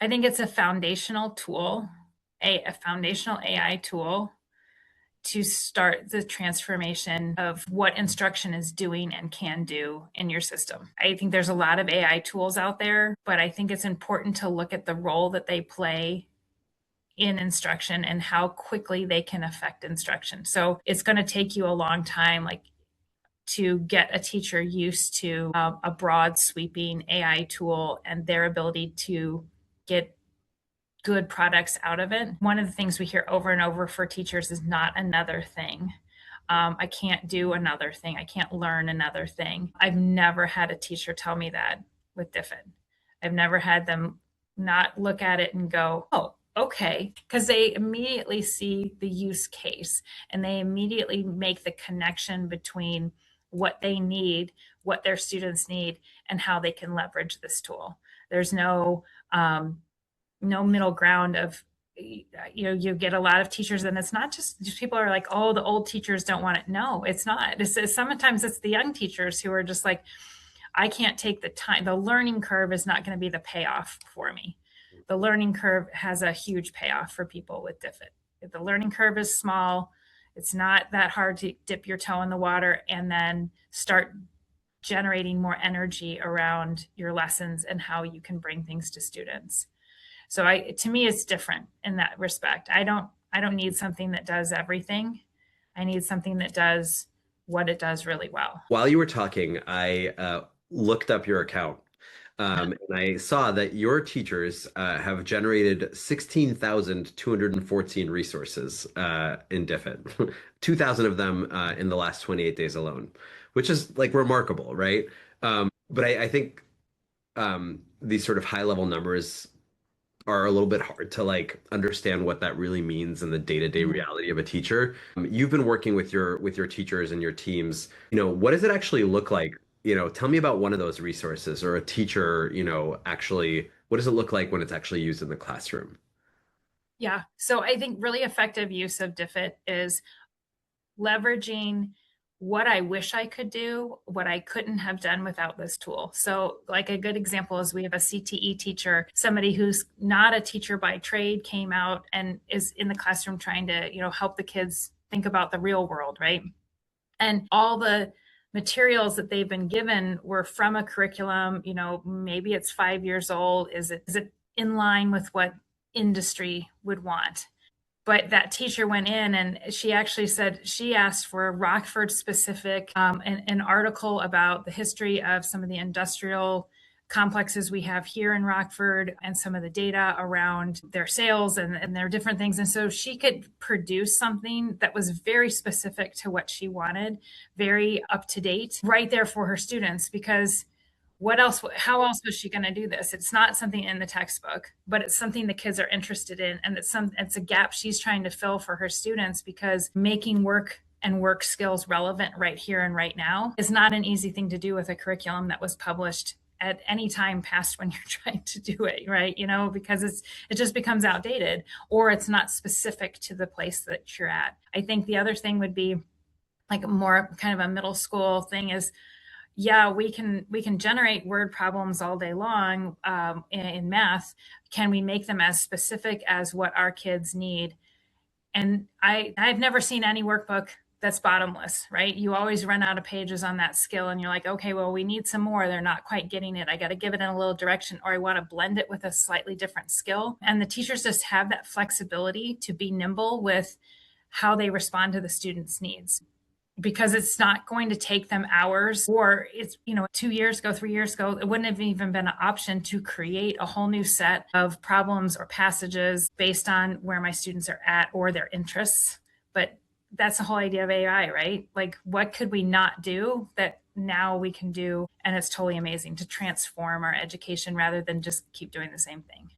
I think it's a foundational tool, a foundational AI tool to start the transformation of what instruction is doing and can do in your system. I think there's a lot of AI tools out there, but I think it's important to look at the role that they play in instruction and how quickly they can affect instruction. So it's going to take you a long time, like to get a teacher used to a broad sweeping AI tool and their ability to get good products out of it. One of the things we hear over and over for teachers is not another thing. I can't do another thing. I can't learn another thing. I've never had a teacher tell me that with Diffit. I've never had them not look at it and go, oh, okay, because they immediately see the use case and they immediately make the connection between what they need, what their students need, and how they can leverage this tool. There's no middle ground of, you get a lot of teachers, and it's not just people are like, oh, the old teachers don't want it. No, it's not. Sometimes it's the young teachers who are just like, I can't take the time. The learning curve is not going to be the payoff for me. The learning curve has a huge payoff for people with Diffit. If the learning curve is small, it's not that hard to dip your toe in the water and then start generating more energy around your lessons and how you can bring things to students. So to me, it's different in that respect. I don't need something that does everything. I need something that does what it does really well. While you were talking, I looked up your account, and I saw that your teachers have generated 16,214 resources in Diffit, 2,000 of them in the last 28 days alone, which is like remarkable, right? But I think these sort of high level numbers are a little bit hard to like understand what that really means in the day-to-day reality of a teacher. You've been working with your teachers and your teams. What does it actually look like? Tell me about one of those resources or a teacher, actually, what does it look like when it's actually used in the classroom? Yeah. So I think really effective use of Diffit is leveraging what I wish I could do, what I couldn't have done without this tool. So like a good example is we have a CTE teacher, somebody who's not a teacher by trade, came out and is in the classroom trying to, help the kids think about the real world, right? And all the materials that they've been given were from a curriculum, maybe it's 5 years old. Is it in line with what industry would want? But that teacher went in and she actually said she asked for a Rockford specific, an article about the history of some of the industrial complexes we have here in Rockford and some of the data around their sales and their different things. And so she could produce something that was very specific to what she wanted, very up to date, right there for her students, because how else was she going to do this? It's not something in the textbook, but it's something the kids are interested in. And it's a gap she's trying to fill for her students, because making work and work skills relevant right here and right now is not an easy thing to do with a curriculum that was published at any time past when you're trying to do it, right? Because it just becomes outdated, or it's not specific to the place that you're at. I think the other thing would be like more kind of a middle school thing is, yeah, we can generate word problems all day long in math. Can we make them as specific as what our kids need? And I've never seen any workbook that's bottomless, right? You always run out of pages on that skill and you're like, okay, well, we need some more. They're not quite getting it. I got to give it in a little direction, or I want to blend it with a slightly different skill. And the teachers just have that flexibility to be nimble with how they respond to the students' needs, because it's not going to take them hours, or it's, 2 years ago, 3 years ago, it wouldn't have even been an option to create a whole new set of problems or passages based on where my students are at or their interests. But that's the whole idea of AI, right? Like, what could we not do that now we can do? And it's totally amazing to transform our education rather than just keep doing the same thing.